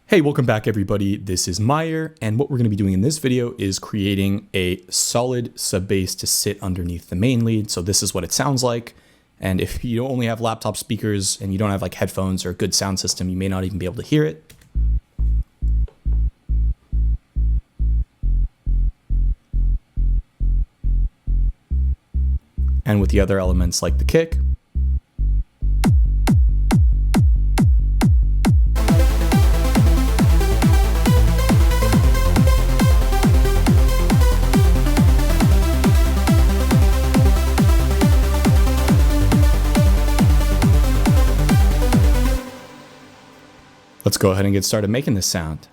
Hey, welcome back everybody. This is Meyer, and what we're going to be doing in this video is creating a solid sub bass to sit underneath the main lead. So this is what it sounds like. And if you only have laptop speakers and you don't have like headphones or a good sound system, you may not even be able to hear it. And with the other elements like the kick, let's go ahead and get started making this sound.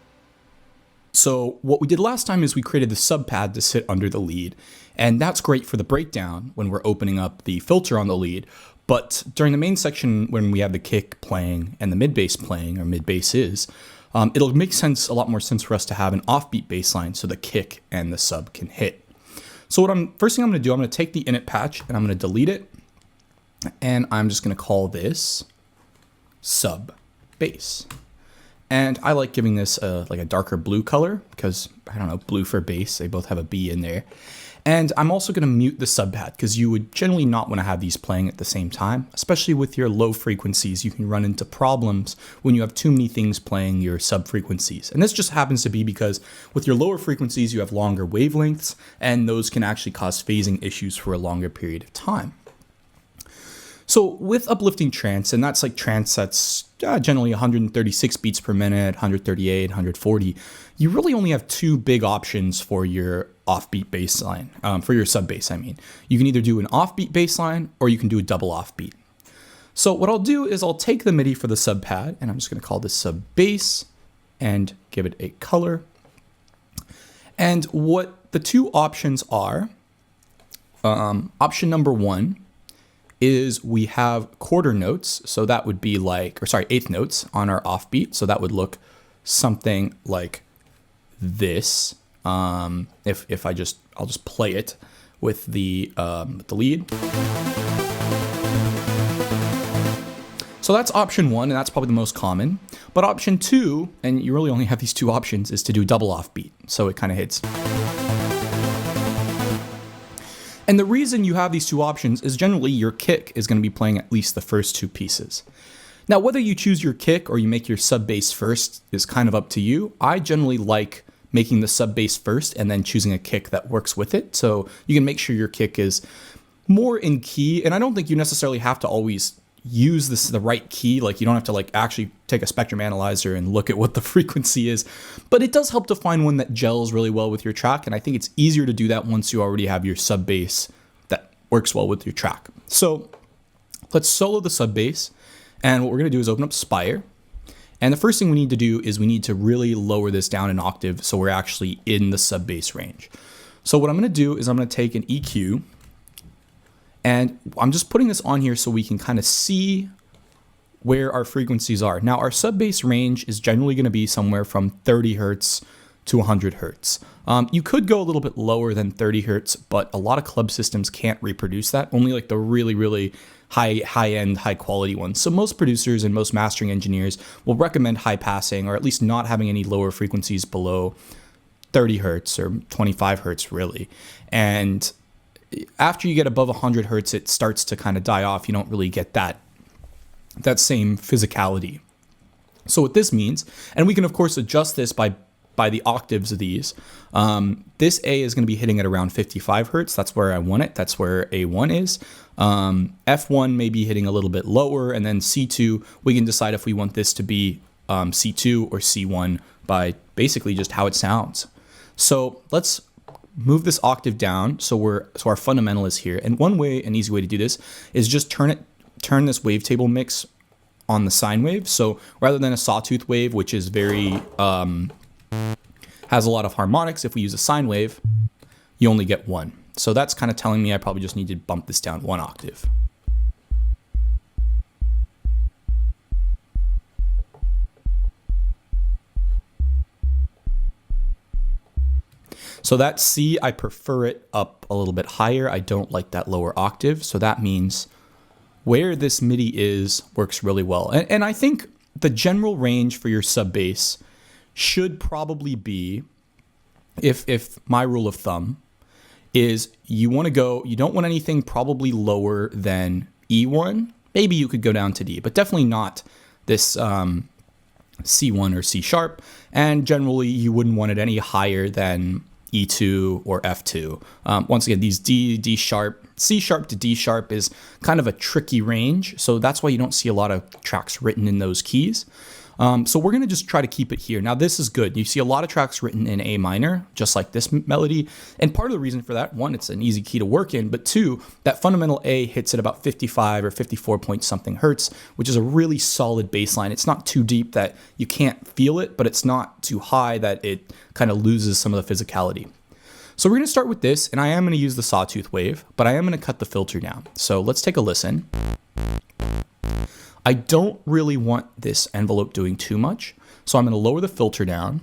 So what we did last time is we created the sub pad to sit under the lead, and that's great for the breakdown when we're opening up the filter on the lead. But during the main section, when we have the kick playing and the mid bass playing, or mid bass is, it'll make sense, a lot more sense for us to have an offbeat bass line so the kick and the sub can hit. So first thing I'm going to do, I'm going to take the init patch and I'm going to delete it, and I'm just going to call this sub bass. And I like giving this like a darker blue color because, I don't know, blue for bass, they both have a B in there. And I'm also going to mute the sub pad because you would generally not want to have these playing at the same time, especially with your low frequencies. You can run into problems when you have too many things playing your sub frequencies. And this just happens to be because with your lower frequencies, you have longer wavelengths, and those can actually cause phasing issues for a longer period of time. So with uplifting trance, and that's like trance that's generally 136 beats per minute, 138, 140, you really only have two big options for your offbeat bass line, for your sub bass, I mean. You can either do an offbeat bass line or you can do a double offbeat. So what I'll do is I'll take the MIDI for the sub pad, and I'm just going to call this sub bass and give it a color. And what the two options are, option number one is we have quarter notes, so that would be like, or sorry, eighth notes on our offbeat, so that would look something like this. I'll just play it with the lead. So that's option one, and that's probably the most common. But option two, and you really only have these two options, is to do double offbeat, so it kind of hits. And the reason you have these two options is generally your kick is going to be playing at least the first two pieces. Now, whether you choose your kick or you make your sub bass first is kind of up to you. I generally like making the sub bass first and then choosing a kick that works with it. So you can make sure your kick is more in key. And I don't think you necessarily have to always use the right key. Like you don't have to like actually take a spectrum analyzer and look at what the frequency is, but it does help to find one that gels really well with your track. And I think it's easier to do that once you already have your sub bass that works well with your track. So let's solo the sub bass. And what we're going to do is open up Spire. And the first thing we need to do is we need to really lower this down an octave so we're actually in the sub bass range. So what I'm going to do is I'm going to take an EQ, and I'm just putting this on here so we can kind of see where our frequencies are. Now, our sub bass range is generally going to be somewhere from 30 hertz to 100 hertz. You could go a little bit lower than 30 hertz, but a lot of club systems can't reproduce that. Only like the really, really high-end, high-quality ones. So most producers and most mastering engineers will recommend high passing, or at least not having any lower frequencies below 30 hertz or 25 hertz, really. And after you get above 100 hertz, it starts to kind of die off. You don't really get that same physicality. So what this means, and we can of course adjust this by the octaves of these. This A is going to be hitting at around 55 hertz. That's where I want it. That's where A1 is. F1 may be hitting a little bit lower, and then C2, we can decide if we want this to be C2 or C1 by basically just how it sounds. So let's move this octave down so our fundamental is here. And one way, an easy way to do this is just turn this wavetable mix on the sine wave. So rather than a sawtooth wave, which is very has a lot of harmonics, if we use a sine wave, you only get one. So that's kind of telling me I probably just need to bump this down one octave. So that C, I prefer it up a little bit higher. I don't like that lower octave. So that means where this MIDI is works really well. And I think the general range for your sub bass should probably be, if my rule of thumb is you don't want anything probably lower than E1. Maybe you could go down to D, but definitely not this C1 or C sharp. And generally you wouldn't want it any higher than E2 or F2. Once again, these D sharp, C sharp to D sharp is kind of a tricky range. So that's why you don't see a lot of tracks written in those keys. So we're going to just try to keep it here. Now this is good. You see a lot of tracks written in A minor, just like this melody. And part of the reason for that, one, it's an easy key to work in, but two, that fundamental A hits at about 55 or 54 point something hertz, which is a really solid bass line. It's not too deep that you can't feel it, but it's not too high that it kind of loses some of the physicality. So we're going to start with this, and I am going to use the sawtooth wave, but I am going to cut the filter down. So let's take a listen. I don't really want this envelope doing too much, so I'm going to lower the filter down.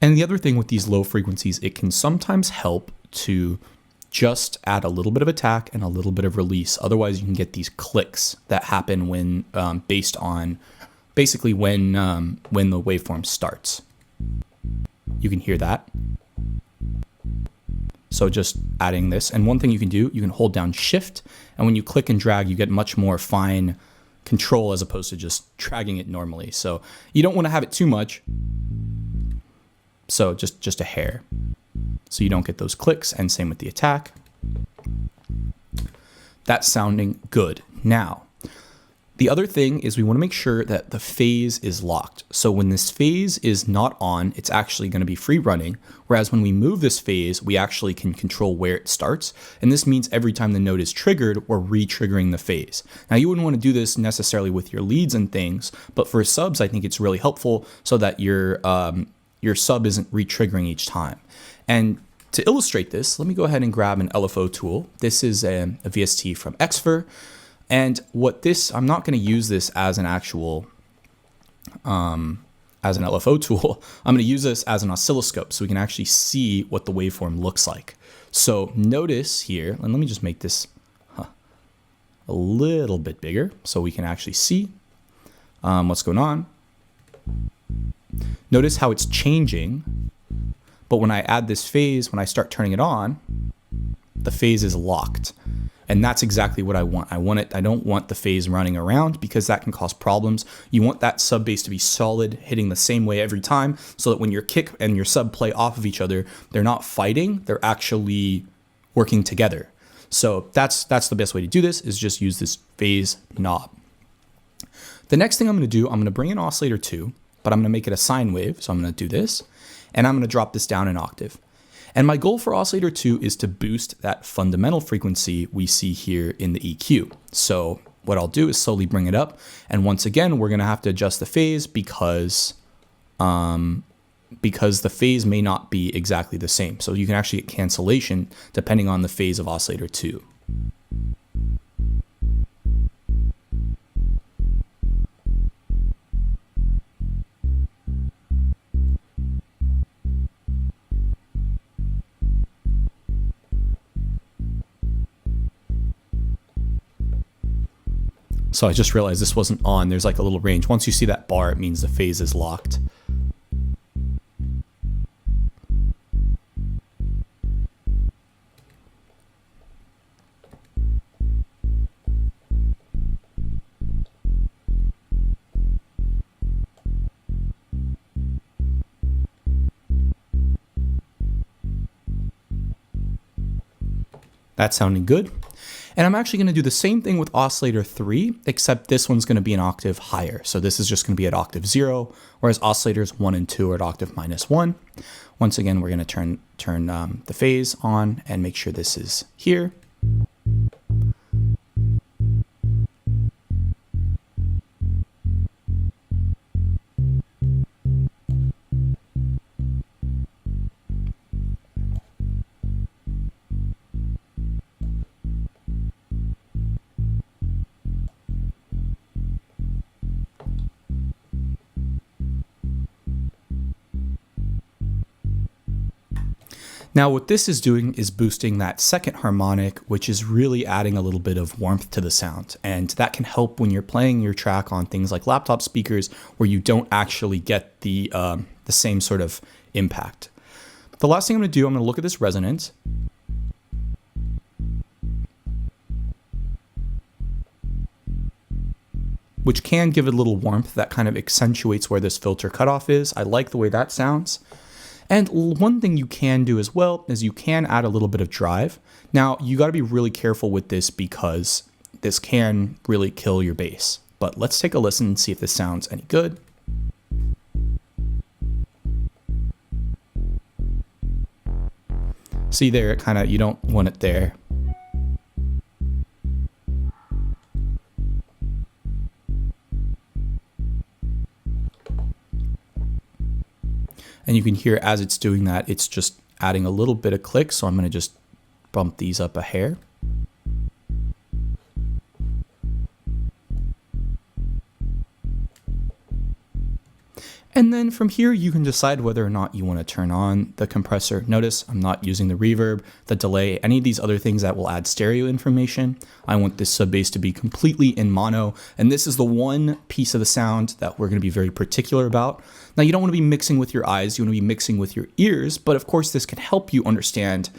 And the other thing with these low frequencies, it can sometimes help to just add a little bit of attack and a little bit of release. Otherwise, you can get these clicks that happen when based on basically when the waveform starts. You can hear that. So just adding this. And one thing you can do, you can hold down Shift, and when you click and drag, you get much more fine control as opposed to just dragging it normally. So you don't want to have it too much. So just a hair. So you don't get those clicks, and same with the attack. That's sounding good. Now, the other thing is we want to make sure that the phase is locked. So when this phase is not on, it's actually going to be free running. Whereas when we move this phase, we actually can control where it starts. And this means every time the note is triggered, we're re-triggering the phase. Now you wouldn't want to do this necessarily with your leads and things, but for subs, I think it's really helpful so that your sub isn't re-triggering each time. And to illustrate this, let me go ahead and grab an LFO tool. This is a VST from Xfer. And I'm not going to use this as an actual, as an LFO tool. I'm going to use this as an oscilloscope so we can actually see what the waveform looks like. So notice here, and let me just make this a little bit bigger so we can actually see what's going on. Notice how it's changing, but when I add this phase, when I start turning it on, the phase is locked. And that's exactly what I want. I don't want the phase running around because that can cause problems. You want that sub bass to be solid, hitting the same way every time, so that when your kick and your sub play off of each other, they're not fighting, they're actually working together. So that's the best way to do this, is just use this phase knob. The next thing I'm going to do, I'm going to bring in oscillator 2, but I'm going to make it a sine wave. So I'm going to do this, and I'm going to drop this down an octave. And my goal for oscillator 2 is to boost that fundamental frequency we see here in the EQ. So what I'll do is slowly bring it up. And once again, we're going to have to adjust the phase because the phase may not be exactly the same. So you can actually get cancellation depending on the phase of oscillator 2. So I just realized this wasn't on. There's like a little range. Once you see that bar, it means the phase is locked. That's sounding good. And I'm actually going to do the same thing with oscillator 3, except this one's going to be an octave higher. So this is just going to be at octave 0, whereas oscillators 1 and 2 are at octave -1. Once again, we're going to turn the phase on and make sure this is here. Now what this is doing is boosting that second harmonic, which is really adding a little bit of warmth to the sound. And that can help when you're playing your track on things like laptop speakers where you don't actually get the same sort of impact. The last thing I'm going to do, I'm going to look at this resonance. Which can give it a little warmth that kind of accentuates where this filter cutoff is. I like the way that sounds. And one thing you can do as well is you can add a little bit of drive. Now, you got to be really careful with this because this can really kill your bass. But let's take a listen and see if this sounds any good. See there, it kind of, you don't want it there. And you can hear as it's doing that, it's just adding a little bit of click. So I'm going to just bump these up a hair. And then from here, you can decide whether or not you want to turn on the compressor. Notice I'm not using the reverb, the delay, any of these other things that will add stereo information. I want this sub bass to be completely in mono. And this is the one piece of the sound that we're going to be very particular about. Now, you don't want to be mixing with your eyes. You want to be mixing with your ears. But of course, this can help you understand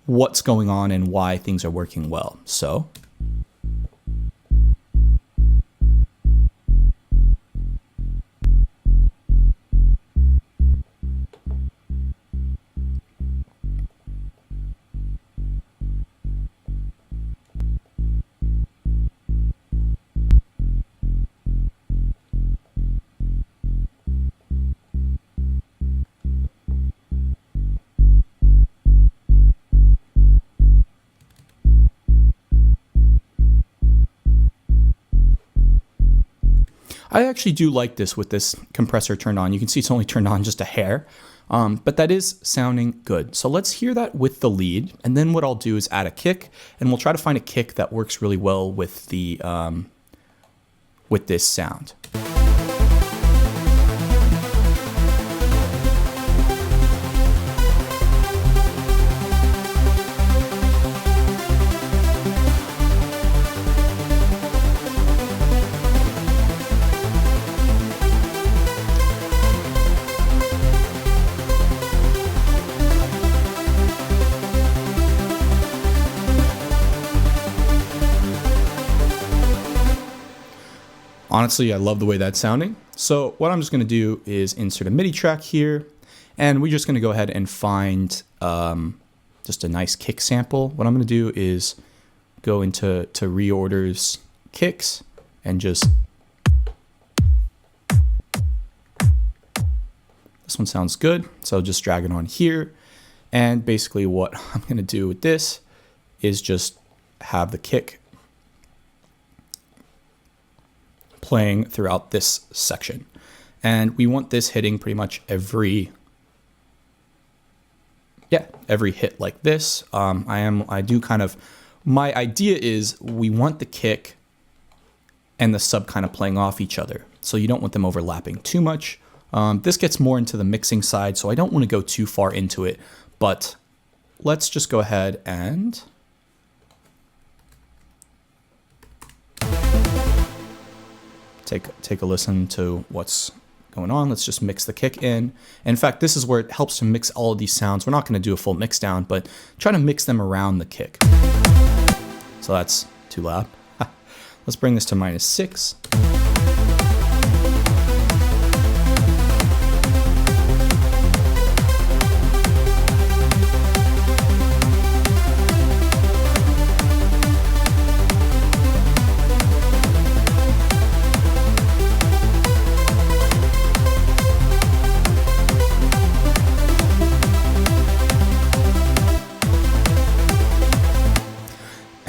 what's going on and why things are working well. So I actually do like this with this compressor turned on. You can see it's only turned on just a hair, but that is sounding good. So let's hear that with the lead. And then what I'll do is add a kick, and we'll try to find a kick that works really well with the with this sound. Honestly, I love the way that's sounding. So what I'm just going to do is insert a MIDI track here, and we're just going to go ahead and find just a nice kick sample. What I'm going to do is go into reorders kicks and just, this one sounds good. So I'll just drag it on here. And basically what I'm going to do with this is just have the kick playing throughout this section. And we want this hitting pretty much every hit like this. My idea is we want the kick and the sub kind of playing off each other. So you don't want them overlapping too much. This gets more into the mixing side, so I don't want to go too far into it, but let's just go ahead and take a listen to what's going on. Let's just mix the kick in. In fact, this is where it helps to mix all of these sounds. We're not going to do a full mix down, but try to mix them around the kick. So that's too loud. Let's bring this to -6.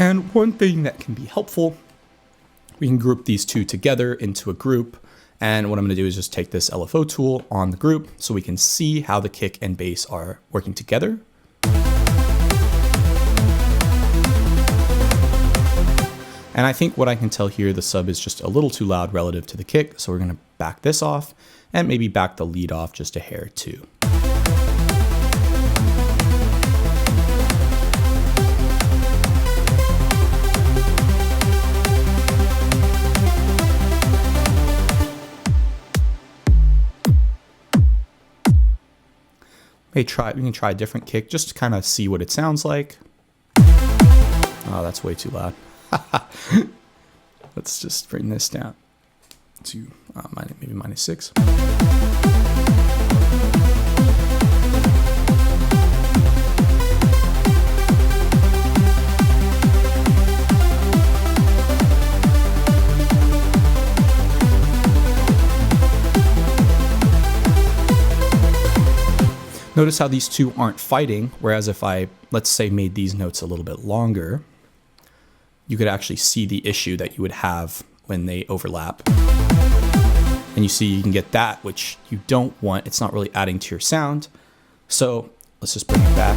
And one thing that can be helpful, we can group these two together into a group. And what I'm going to do is just take this LFO tool on the group so we can see how the kick and bass are working together. And I think what I can tell here, the sub is just a little too loud relative to the kick. So we're going to back this off and maybe back the lead off just a hair too. We can try a different kick just to kind of see what it sounds like. Oh, that's way too loud. Let's just bring this down to maybe -6. Notice how these two aren't fighting, whereas if I, let's say, made these notes a little bit longer, you could actually see the issue that you would have when they overlap. And you see you can get that, which you don't want. It's not really adding to your sound. So let's just bring it back.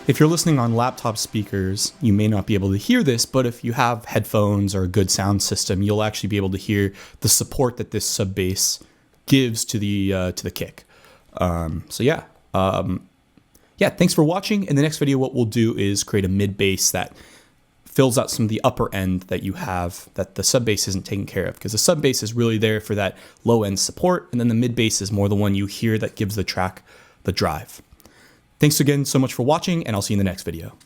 If you're listening on laptop speakers, you may not be able to hear this, but if you have headphones or a good sound system, you'll actually be able to hear the support that this sub bass gives to the kick. Yeah, thanks for watching. In the next video, what we'll do is create a mid bass that fills out some of the upper end that you have that the sub bass isn't taking care of, because the sub bass is really there for that low end support, and then the mid bass is more the one you hear that gives the track the drive. Thanks again so much for watching, and I'll see you in the next video.